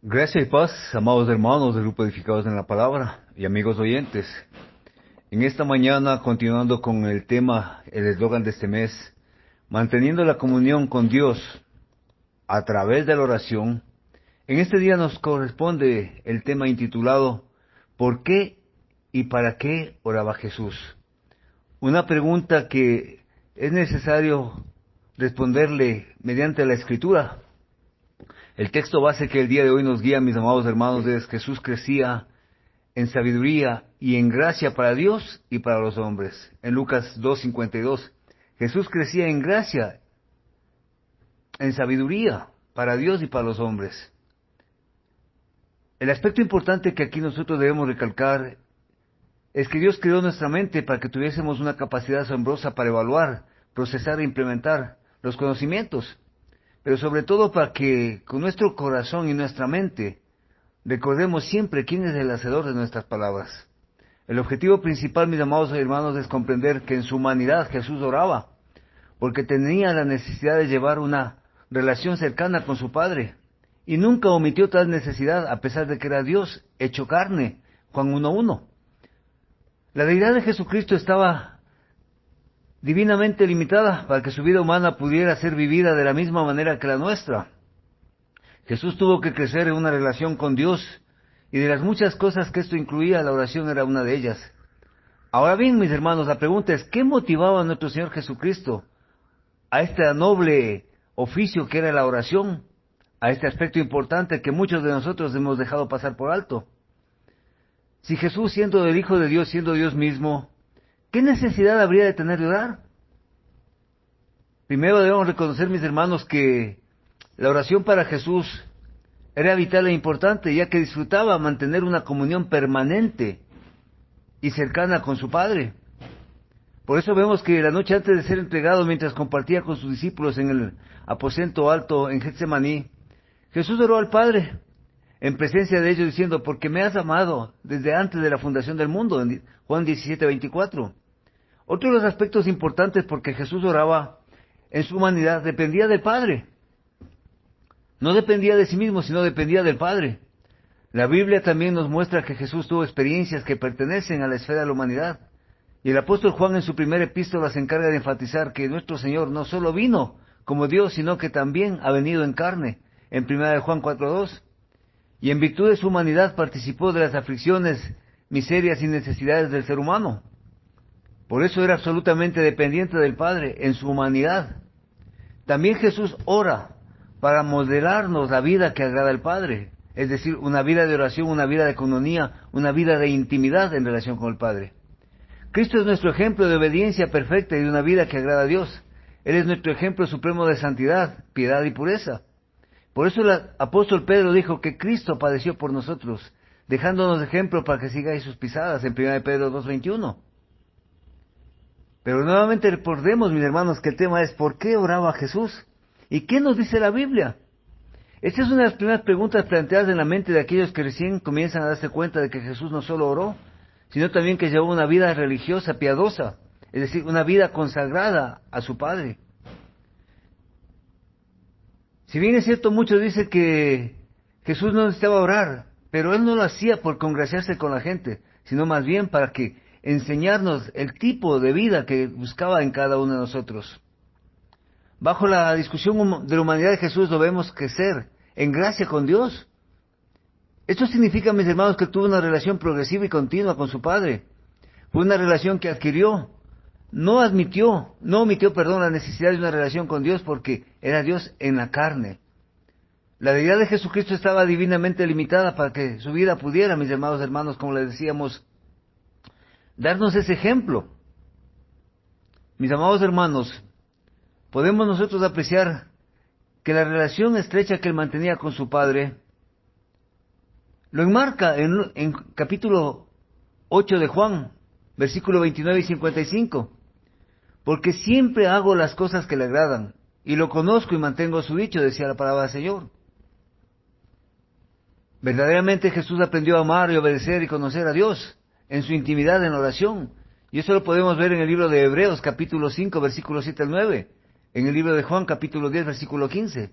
Gracias y paz, amados hermanos del Grupo Edificados en la Palabra y amigos oyentes. En esta mañana, continuando con el tema, el eslogan de este mes, manteniendo la comunión con Dios a través de la oración, en este día nos corresponde el tema intitulado ¿Por qué y para qué oraba Jesús? Una pregunta que es necesario responderle mediante la Escritura. El texto base que el día de hoy nos guía, mis amados hermanos, es Jesús crecía en sabiduría y en gracia para Dios y para los hombres. En Lucas 2:52, Jesús crecía en gracia, en sabiduría para Dios y para los hombres. El aspecto importante que aquí nosotros debemos recalcar es que Dios creó nuestra mente para que tuviésemos una capacidad asombrosa para evaluar, procesar e implementar los conocimientos, pero sobre todo para que con nuestro corazón y nuestra mente recordemos siempre quién es el hacedor de nuestras palabras. El objetivo principal, mis amados hermanos, es comprender que en su humanidad Jesús oraba, porque tenía la necesidad de llevar una relación cercana con su Padre, y nunca omitió tal necesidad a pesar de que era Dios hecho carne. Juan 1:1. La deidad de Jesucristo estaba divinamente limitada para que su vida humana pudiera ser vivida de la misma manera que la nuestra. Jesús tuvo que crecer en una relación con Dios, y de las muchas cosas que esto incluía, la oración era una de ellas. Ahora bien, mis hermanos, la pregunta es, ¿qué motivaba a nuestro Señor Jesucristo a este noble oficio que era la oración, a este aspecto importante que muchos de nosotros hemos dejado pasar por alto? Si Jesús, siendo el Hijo de Dios, siendo Dios mismo, ¿qué necesidad habría de tener de orar? Primero debemos reconocer, mis hermanos, que la oración para Jesús era vital e importante, ya que disfrutaba mantener una comunión permanente y cercana con su Padre. Por eso vemos que la noche antes de ser entregado, mientras compartía con sus discípulos en el aposento alto en Getsemaní, Jesús oró al Padre en presencia de ellos diciendo, porque me has amado desde antes de la fundación del mundo, en Juan 17:24. Otro de los aspectos importantes porque Jesús oraba en su humanidad dependía del Padre. No dependía de sí mismo, sino dependía del Padre. La Biblia también nos muestra que Jesús tuvo experiencias que pertenecen a la esfera de la humanidad. Y el apóstol Juan en su primera epístola se encarga de enfatizar que nuestro Señor no solo vino como Dios, sino que también ha venido en carne, en 1 Juan 4:2. Y en virtud de su humanidad participó de las aflicciones, miserias y necesidades del ser humano. Por eso era absolutamente dependiente del Padre en su humanidad. También Jesús ora para modelarnos la vida que agrada al Padre, es decir, una vida de oración, una vida de coinonía, una vida de intimidad en relación con el Padre. Cristo es nuestro ejemplo de obediencia perfecta y de una vida que agrada a Dios. Él es nuestro ejemplo supremo de santidad, piedad y pureza. Por eso el apóstol Pedro dijo que Cristo padeció por nosotros, dejándonos ejemplo para que sigáis sus pisadas, en 1 Pedro 2:21. Pero nuevamente recordemos, mis hermanos, que el tema es ¿por qué oraba Jesús? ¿Y qué nos dice la Biblia? Esta es una de las primeras preguntas planteadas en la mente de aquellos que recién comienzan a darse cuenta de que Jesús no solo oró, sino también que llevó una vida religiosa, piadosa, es decir, una vida consagrada a su Padre. Si bien es cierto, muchos dicen que Jesús no necesitaba orar, pero Él no lo hacía por congraciarse con la gente, sino más bien para que enseñarnos el tipo de vida que buscaba en cada uno de nosotros. Bajo la discusión de la humanidad de Jesús lo vemos crecer en gracia con Dios. Esto significa, mis hermanos, que tuvo una relación progresiva y continua con su Padre. Fue una relación que adquirió. No omitió, la necesidad de una relación con Dios porque era Dios en la carne. La deidad de Jesucristo estaba divinamente limitada para que su vida pudiera, mis amados hermanos, como les decíamos, darnos ese ejemplo. Mis amados hermanos, podemos nosotros apreciar que la relación estrecha que él mantenía con su Padre lo enmarca en capítulo 8 de Juan, versículo 29 y 55. Porque siempre hago las cosas que le agradan, y lo conozco y mantengo su dicho, decía la palabra del Señor. Verdaderamente Jesús aprendió a amar y obedecer y conocer a Dios en su intimidad en la oración. Y eso lo podemos ver en el libro de Hebreos, capítulo 5, versículo 7 al 9. En el libro de Juan, capítulo 10, versículo 15.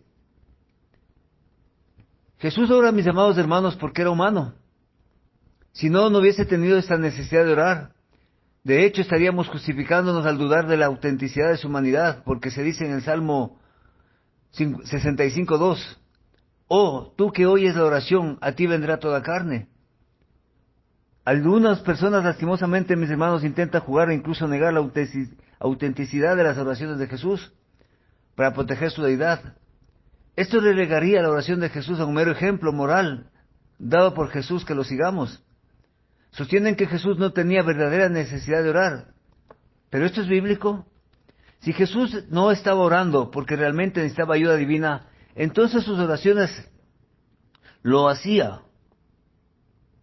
Jesús ora, mis amados hermanos, porque era humano. Si no, no hubiese tenido esta necesidad de orar. De hecho, estaríamos justificándonos al dudar de la autenticidad de su humanidad, porque se dice en el Salmo 65:2, oh, tú que oyes la oración, a ti vendrá toda carne. Algunas personas, lastimosamente, mis hermanos, intentan jugar e incluso negar la autenticidad de las oraciones de Jesús para proteger su deidad. Esto relegaría la oración de Jesús a un mero ejemplo moral dado por Jesús que lo sigamos. Sostienen que Jesús no tenía verdadera necesidad de orar. ¿Pero esto es bíblico? Si Jesús no estaba orando porque realmente necesitaba ayuda divina, entonces sus oraciones lo hacía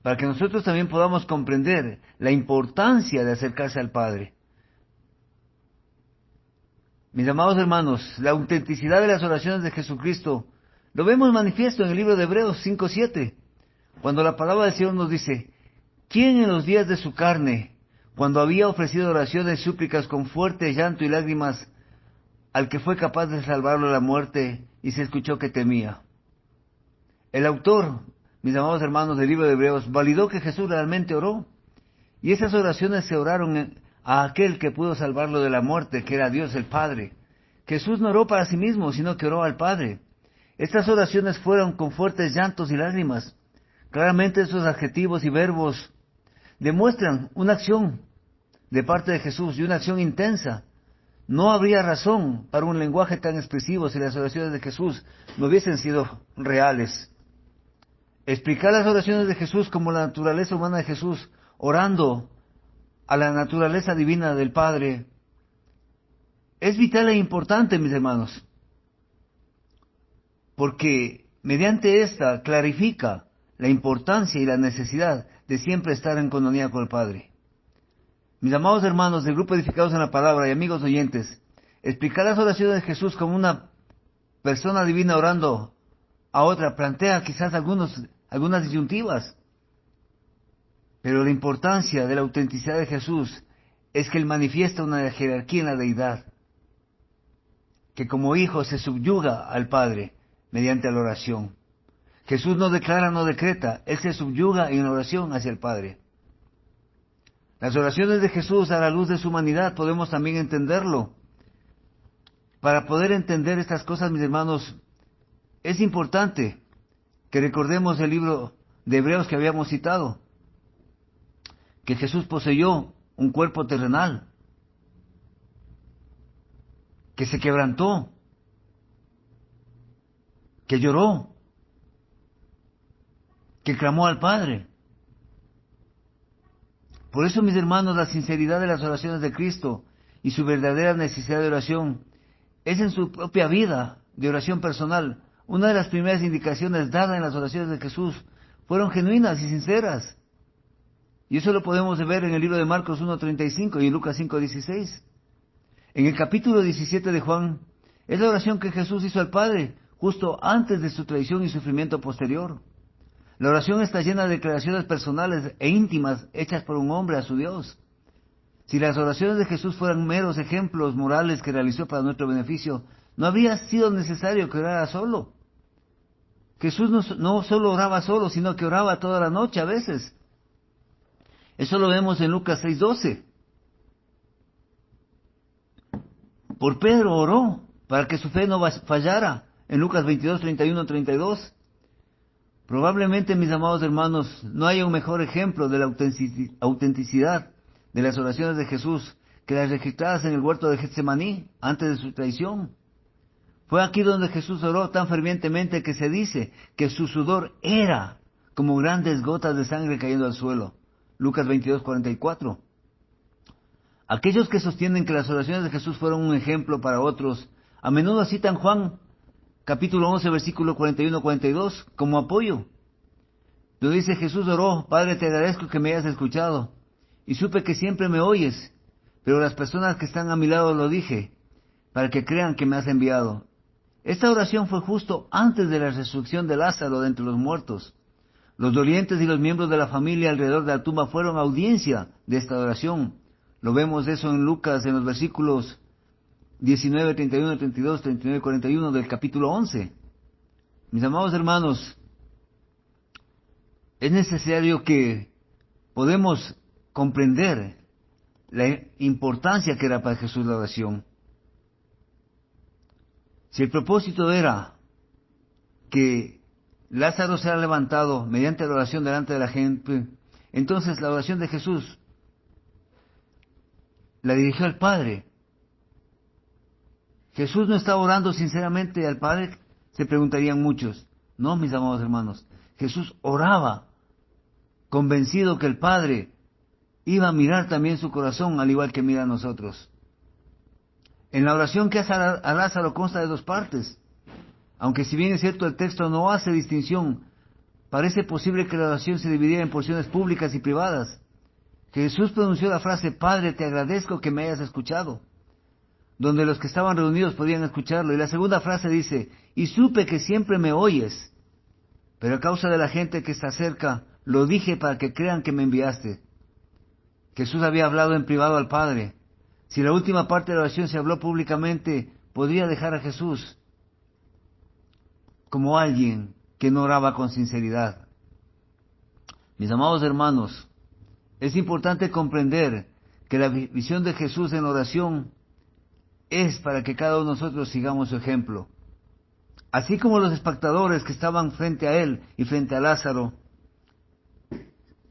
para que nosotros también podamos comprender la importancia de acercarse al Padre. Mis amados hermanos, la autenticidad de las oraciones de Jesucristo lo vemos manifiesto en el libro de Hebreos 5:7, cuando la palabra del Señor nos dice: ¿quién en los días de su carne, cuando había ofrecido oraciones y súplicas con fuerte llanto y lágrimas, al que fue capaz de salvarlo de la muerte, y se escuchó que temía? El autor, mis amados hermanos, del libro de Hebreos, validó que Jesús realmente oró, y esas oraciones se oraron a aquel que pudo salvarlo de la muerte, que era Dios el Padre. Jesús no oró para sí mismo, sino que oró al Padre. Estas oraciones fueron con fuertes llantos y lágrimas. Claramente esos adjetivos y verbos demuestran una acción de parte de Jesús, y una acción intensa. No habría razón para un lenguaje tan expresivo si las oraciones de Jesús no hubiesen sido reales. Explicar las oraciones de Jesús como la naturaleza humana de Jesús, orando a la naturaleza divina del Padre, es vital e importante, mis hermanos, porque mediante esta clarifica la importancia y la necesidad de siempre estar en comunión con el Padre. Mis amados hermanos del grupo Edificados en la Palabra y amigos oyentes, explicar las oraciones de Jesús como una persona divina orando a otra plantea quizás algunas disyuntivas, pero la importancia de la autenticidad de Jesús es que Él manifiesta una jerarquía en la deidad, que como hijo se subyuga al Padre mediante la oración. Jesús no declara, no decreta, Él se subyuga en oración hacia el Padre. Las oraciones de Jesús a la luz de su humanidad podemos también entenderlo. Para poder entender estas cosas, mis hermanos, es importante que recordemos el libro de Hebreos que habíamos citado, que Jesús poseyó un cuerpo terrenal, que se quebrantó, que lloró, que clamó al Padre. Por eso, mis hermanos, la sinceridad de las oraciones de Cristo y su verdadera necesidad de oración es en su propia vida de oración personal. Una de las primeras indicaciones dadas en las oraciones de Jesús fueron genuinas y sinceras. Y eso lo podemos ver en el libro de Marcos 1:35 y en Lucas 5:16. En el capítulo 17 de Juan, es la oración que Jesús hizo al Padre justo antes de su traición y sufrimiento posterior. La oración está llena de declaraciones personales e íntimas hechas por un hombre a su Dios. Si las oraciones de Jesús fueran meros ejemplos morales que realizó para nuestro beneficio, no habría sido necesario que orara solo. Jesús no solo oraba solo, sino que oraba toda la noche a veces. Eso lo vemos en Lucas 6:12. Por Pedro oró para que su fe no fallara, en Lucas 22:31-32. Probablemente, mis amados hermanos, no haya un mejor ejemplo de la autenticidad de las oraciones de Jesús que las registradas en el huerto de Getsemaní antes de su traición. Fue aquí donde Jesús oró tan fervientemente que se dice que su sudor era como grandes gotas de sangre cayendo al suelo. Lucas 22:44. Aquellos que sostienen que las oraciones de Jesús fueron un ejemplo para otros, a menudo citan Juan capítulo 11, versículo 41-42, como apoyo. Donde dice: Jesús oró: Padre, te agradezco que me hayas escuchado, y supe que siempre me oyes, pero las personas que están a mi lado lo dije, para que crean que me has enviado. Esta oración fue justo antes de la resurrección de Lázaro de entre los muertos. Los dolientes y los miembros de la familia alrededor de la tumba fueron audiencia de esta oración. Lo vemos eso en Lucas, en los versículos 19, 31, 32, 39 y 41 del capítulo 11. Mis amados hermanos, es necesario que podemos comprender la importancia que era para Jesús la oración. Si el propósito era que Lázaro sea levantado mediante la oración delante de la gente, entonces la oración de Jesús la dirigió al Padre. Jesús no estaba orando sinceramente al Padre, se preguntarían muchos. No, mis amados hermanos, Jesús oraba convencido que el Padre iba a mirar también su corazón, al igual que mira a nosotros. En la oración que hace a Lázaro consta de dos partes. Aunque si bien es cierto el texto no hace distinción, parece posible que la oración se dividiera en porciones públicas y privadas. Jesús pronunció la frase, Padre, te agradezco que me hayas escuchado, donde los que estaban reunidos podían escucharlo. Y la segunda frase dice, y supe que siempre me oyes, pero a causa de la gente que está cerca, lo dije para que crean que me enviaste. Jesús había hablado en privado al Padre. Si la última parte de la oración se habló públicamente, podría dejar a Jesús como alguien que no oraba con sinceridad. Mis amados hermanos, es importante comprender que la visión de Jesús en la oración es para que cada uno de nosotros sigamos su ejemplo. Así como los espectadores que estaban frente a él y frente a Lázaro,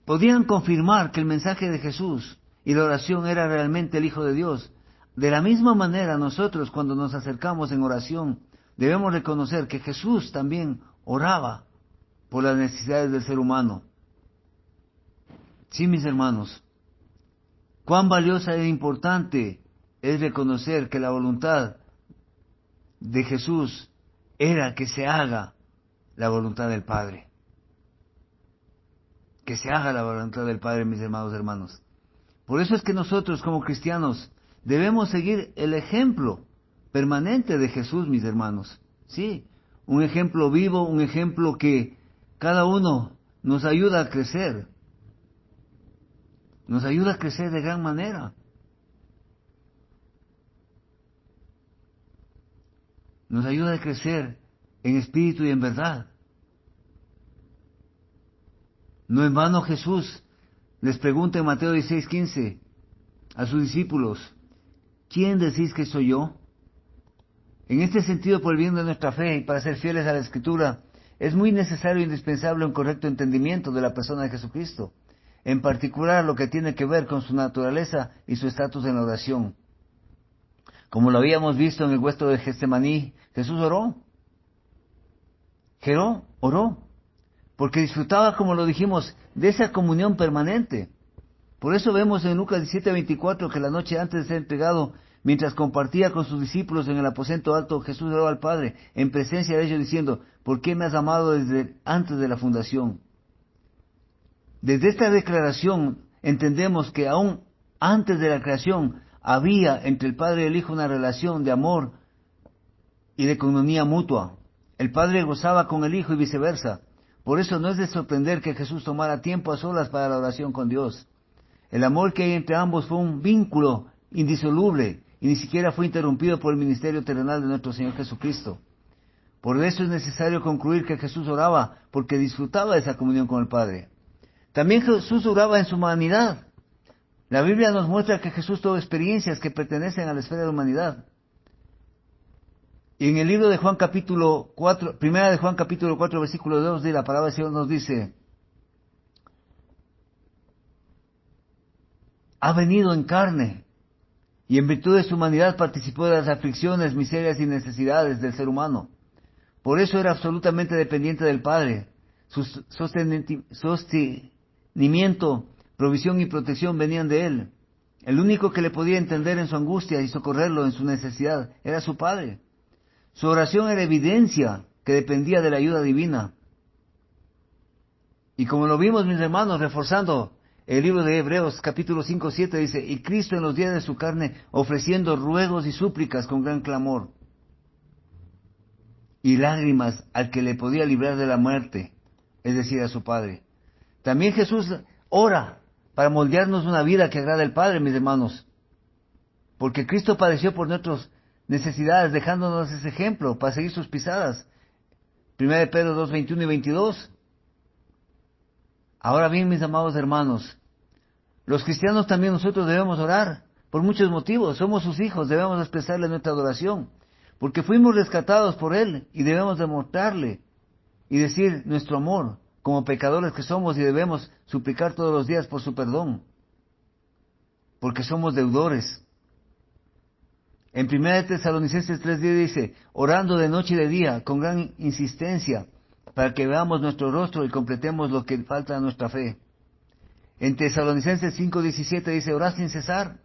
podían confirmar que el mensaje de Jesús y la oración era realmente el Hijo de Dios. De la misma manera nosotros cuando nos acercamos en oración debemos reconocer que Jesús también oraba por las necesidades del ser humano. Sí, mis hermanos, cuán valiosa e importante es reconocer que la voluntad de Jesús era que se haga la voluntad del Padre. Que se haga la voluntad del Padre, mis amados hermanos. Por eso es que nosotros como cristianos debemos seguir el ejemplo permanente de Jesús, mis hermanos. Sí, un ejemplo vivo, un ejemplo que cada uno nos ayuda a crecer. Nos ayuda a crecer de gran manera. Nos ayuda a crecer en espíritu y en verdad. No en vano Jesús les pregunta en Mateo 16:15 a sus discípulos, ¿quién decís que soy yo? En este sentido, por el bien de nuestra fe y para ser fieles a la Escritura, es muy necesario e indispensable un correcto entendimiento de la persona de Jesucristo, en particular lo que tiene que ver con su naturaleza y su estatus en la oración. Como lo habíamos visto en el huerto de Getsemaní, Jesús oró, porque disfrutaba, como lo dijimos, de esa comunión permanente. Por eso vemos en Lucas 17:24 que la noche antes de ser entregado, mientras compartía con sus discípulos en el aposento alto, Jesús oró al Padre en presencia de ellos diciendo, ¿por qué me has amado desde antes de la fundación? Desde esta declaración entendemos que aún antes de la creación había entre el Padre y el Hijo una relación de amor y de comunión mutua. El Padre gozaba con el Hijo y viceversa. Por eso no es de sorprender que Jesús tomara tiempo a solas para la oración con Dios. El amor que hay entre ambos fue un vínculo indisoluble y ni siquiera fue interrumpido por el ministerio terrenal de nuestro Señor Jesucristo. Por eso es necesario concluir que Jesús oraba porque disfrutaba de esa comunión con el Padre. También Jesús oraba en su humanidad. La Biblia nos muestra que Jesús tuvo experiencias que pertenecen a la esfera de la humanidad. Y en el libro de Juan capítulo 4, primera de Juan capítulo 4, versículo 2, la palabra del Señor nos dice, ha venido en carne, y en virtud de su humanidad participó de las aflicciones, miserias y necesidades del ser humano. Por eso era absolutamente dependiente del Padre. Su sostenimiento, provisión y protección venían de Él. El único que le podía entender en su angustia y socorrerlo en su necesidad era su Padre. Su oración era evidencia que dependía de la ayuda divina. Y como lo vimos, mis hermanos, reforzando el libro de Hebreos, capítulo 5:7, dice, y Cristo en los días de su carne, ofreciendo ruegos y súplicas con gran clamor y lágrimas al que le podía librar de la muerte, es decir, a su Padre. También Jesús ora para moldearnos una vida que agrada al Padre, mis hermanos, porque Cristo padeció por nuestras necesidades, dejándonos ese ejemplo para seguir sus pisadas. 1 de Pedro 2:21 y 22. Ahora bien, mis amados hermanos, los cristianos también nosotros debemos orar por muchos motivos. Somos sus hijos, debemos expresarle nuestra adoración, porque fuimos rescatados por Él y debemos demostrarle y decir nuestro amor como pecadores que somos y debemos suplicar todos los días por su perdón, porque somos deudores. En 1 Tesalonicenses 3:10 dice, orando de noche y de día, con gran insistencia, para que veamos nuestro rostro y completemos lo que falta a nuestra fe. En Tesalonicenses 5:17 dice, orad sin cesar.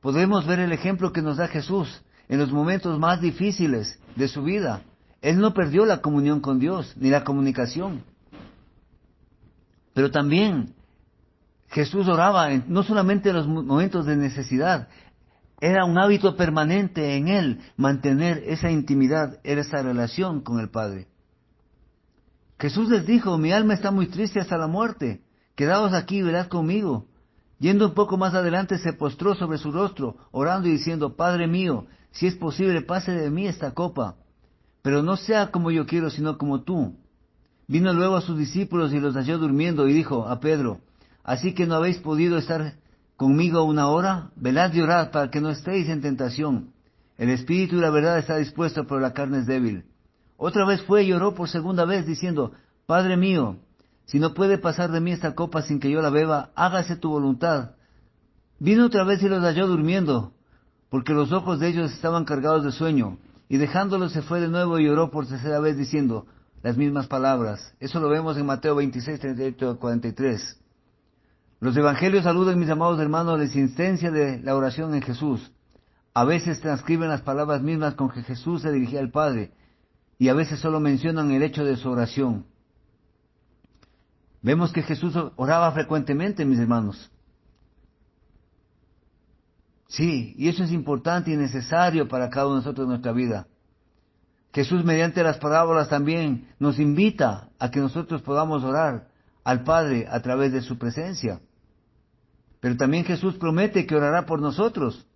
Podemos ver el ejemplo que nos da Jesús en los momentos más difíciles de su vida. Él no perdió la comunión con Dios, ni la comunicación. Pero también Jesús oraba no solamente en los momentos de necesidad, era un hábito permanente en Él mantener esa intimidad, esa relación con el Padre. Jesús les dijo, mi alma está muy triste hasta la muerte, quedaos aquí y velad conmigo. Yendo un poco más adelante se postró sobre su rostro, orando y diciendo, Padre mío, si es posible, pase de mí esta copa, pero no sea como yo quiero, sino como tú. Vino luego a sus discípulos y los halló durmiendo y dijo a Pedro, ¿así que no habéis podido estar conmigo una hora? Velad y orad para que no estéis en tentación. El espíritu y la verdad está dispuesto, pero la carne es débil. Otra vez fue y oró por segunda vez, diciendo, Padre mío, si no puede pasar de mí esta copa sin que yo la beba, hágase tu voluntad. Vino otra vez y los halló durmiendo, porque los ojos de ellos estaban cargados de sueño. Y dejándolos se fue de nuevo y oró por tercera vez, diciendo las mismas palabras. Eso lo vemos en Mateo 26, 38 a 43. Los evangelios aludan, mis amados hermanos, a la insistencia de la oración en Jesús. A veces transcriben las palabras mismas con que Jesús se dirigía al Padre, y a veces solo mencionan el hecho de su oración. Vemos que Jesús oraba frecuentemente, mis hermanos. Sí, y eso es importante y necesario para cada uno de nosotros en nuestra vida. Jesús, mediante las parábolas, también nos invita a que nosotros podamos orar al Padre a través de su presencia. Pero también Jesús promete que orará por nosotros.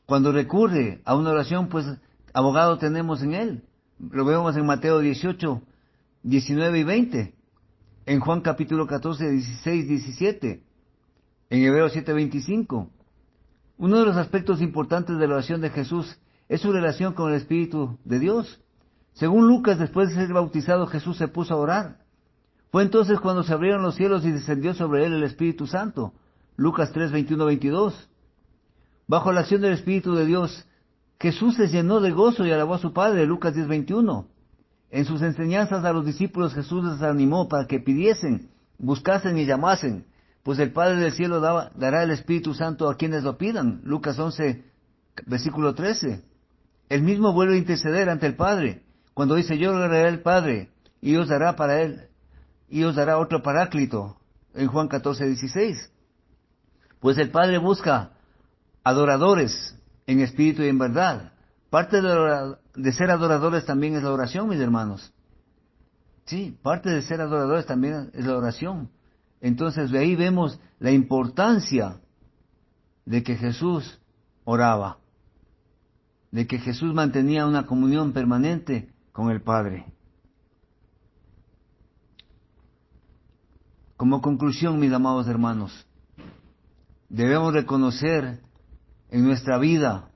Cuando recurre a una oración, pues abogado tenemos en Él. Lo vemos en Mateo 18, 19 y 20. En Juan capítulo 14, 16, 17. En Hebreos 7, 25. Uno de los aspectos importantes de la oración de Jesús es su relación con el Espíritu de Dios. Según Lucas, después de ser bautizado, Jesús se puso a orar. Fue entonces cuando se abrieron los cielos y descendió sobre él el Espíritu Santo. Lucas 3, 21, 22. Bajo la acción del Espíritu de Dios, Jesús se llenó de gozo y alabó a su Padre. Lucas 10, 21. En sus enseñanzas a los discípulos Jesús les animó para que pidiesen, buscasen y llamasen, pues el Padre del cielo dará el Espíritu Santo a quienes lo pidan. Lucas 11, versículo 13. Él mismo vuelve a interceder ante el Padre, cuando dice, yo oraré al Padre, y os dará para él, y os dará otro paráclito, en Juan 14, 16. Pues el Padre busca adoradores en espíritu y en verdad. Parte de ser adoradores también es la oración, mis hermanos. Sí, parte de ser adoradores también es la oración. Entonces de ahí vemos la importancia de que Jesús oraba, de que Jesús mantenía una comunión permanente con el Padre. Como conclusión, mis amados hermanos, debemos reconocer en nuestra vida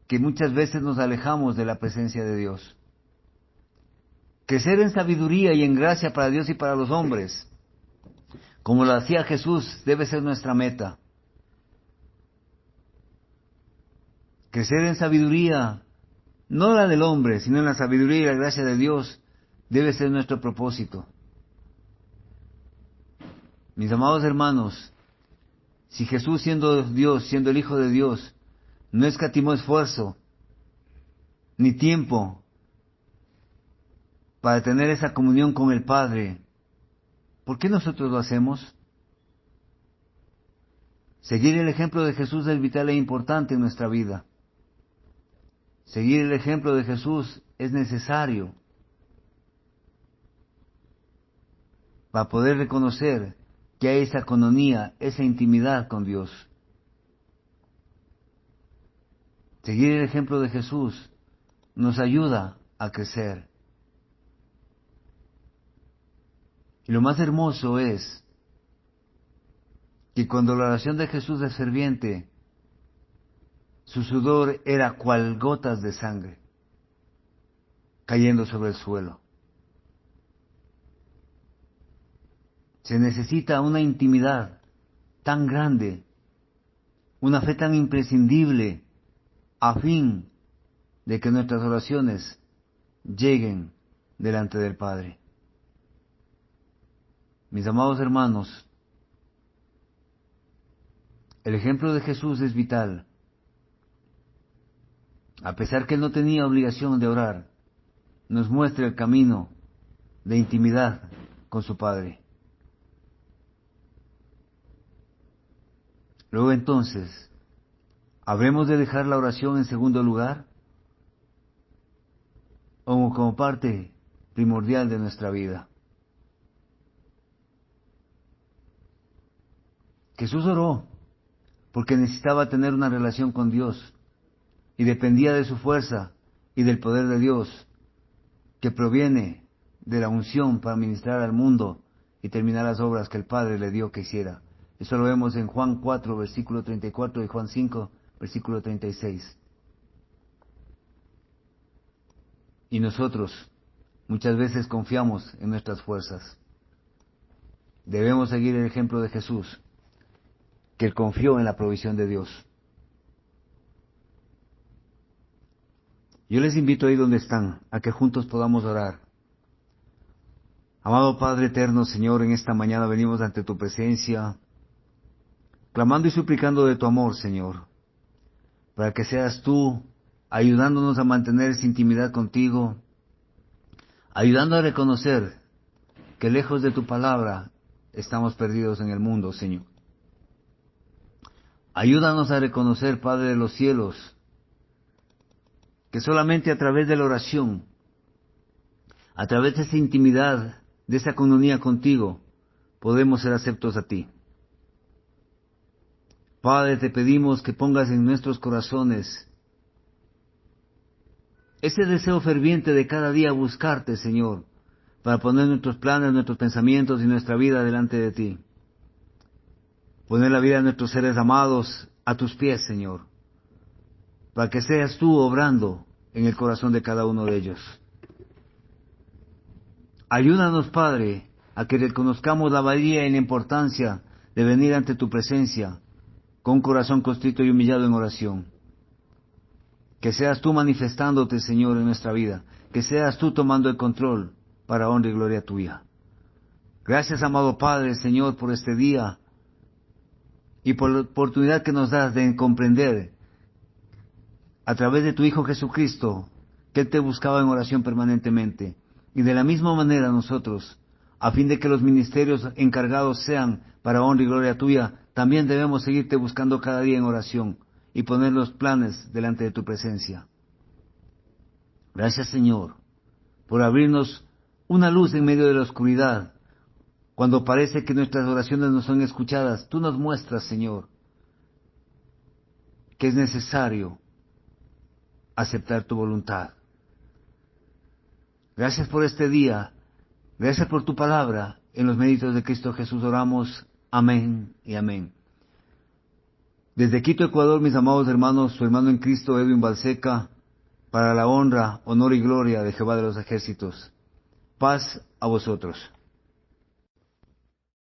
que muchas veces nos alejamos de la presencia de Dios. Crecer en sabiduría y en gracia para Dios y para los hombres, como lo hacía Jesús, debe ser nuestra meta. Crecer en sabiduría, no la del hombre, sino en la sabiduría y la gracia de Dios, debe ser nuestro propósito. Mis amados hermanos, si Jesús, siendo Dios, siendo el Hijo de Dios, no escatimó esfuerzo ni tiempo para tener esa comunión con el Padre, ¿por qué nosotros lo hacemos? Seguir el ejemplo de Jesús es vital e importante en nuestra vida. Seguir el ejemplo de Jesús es necesario para poder reconocer que hay esa coinonía, esa intimidad con Dios. Seguir el ejemplo de Jesús nos ayuda a crecer. Y lo más hermoso es que cuando la oración de Jesús es ferviente, su sudor era cual gotas de sangre cayendo sobre el suelo. Se necesita una intimidad tan grande, una fe tan imprescindible, a fin de que nuestras oraciones lleguen delante del Padre. Mis amados hermanos, el ejemplo de Jesús es vital. A pesar que Él no tenía obligación de orar, nos muestra el camino de intimidad con su Padre. Luego entonces, ¿habremos de dejar la oración en segundo lugar? ¿O como parte primordial de nuestra vida? Jesús oró porque necesitaba tener una relación con Dios y dependía de su fuerza y del poder de Dios que proviene de la unción para ministrar al mundo y terminar las obras que el Padre le dio que hiciera. Eso lo vemos en Juan 4, versículo 34 y Juan 5, versículo 36. Y nosotros muchas veces confiamos en nuestras fuerzas. Debemos seguir el ejemplo de Jesús, que Él confió en la provisión de Dios. Yo les invito ahí donde están, a que juntos podamos orar. Amado Padre eterno, Señor, en esta mañana venimos ante tu presencia, clamando y suplicando de tu amor, Señor, para que seas tú ayudándonos a mantener esa intimidad contigo, ayudando a reconocer que lejos de tu palabra estamos perdidos en el mundo, Señor. Ayúdanos a reconocer, Padre de los cielos, que solamente a través de la oración, a través de esa intimidad, de esa comunión contigo, podemos ser aceptos a ti. Padre, te pedimos que pongas en nuestros corazones ese deseo ferviente de cada día buscarte, Señor, para poner nuestros planes, nuestros pensamientos y nuestra vida delante de ti. Poner la vida de nuestros seres amados a tus pies, Señor, para que seas tú obrando en el corazón de cada uno de ellos. Ayúdanos, Padre, a que reconozcamos la valía y la importancia de venir ante tu presencia con un corazón contrito y humillado en oración. Que seas tú manifestándote, Señor, en nuestra vida. Que seas tú tomando el control para honra y gloria tuya. Gracias, amado Padre, Señor, por este día y por la oportunidad que nos das de comprender a través de tu Hijo Jesucristo, que Él te buscaba en oración permanentemente. Y de la misma manera nosotros, a fin de que los ministerios encargados sean para honra y gloria tuya, también debemos seguirte buscando cada día en oración y poner los planes delante de tu presencia. Gracias, Señor, por abrirnos una luz en medio de la oscuridad. Cuando parece que nuestras oraciones no son escuchadas, tú nos muestras, Señor, que es necesario aceptar tu voluntad. Gracias por este día, gracias por tu palabra. En los méritos de Cristo Jesús oramos. Amén y amén. Desde Quito, Ecuador, mis amados hermanos, su hermano en Cristo, Edwin Balseca, para la honra, honor y gloria de Jehová de los ejércitos. Paz a vosotros.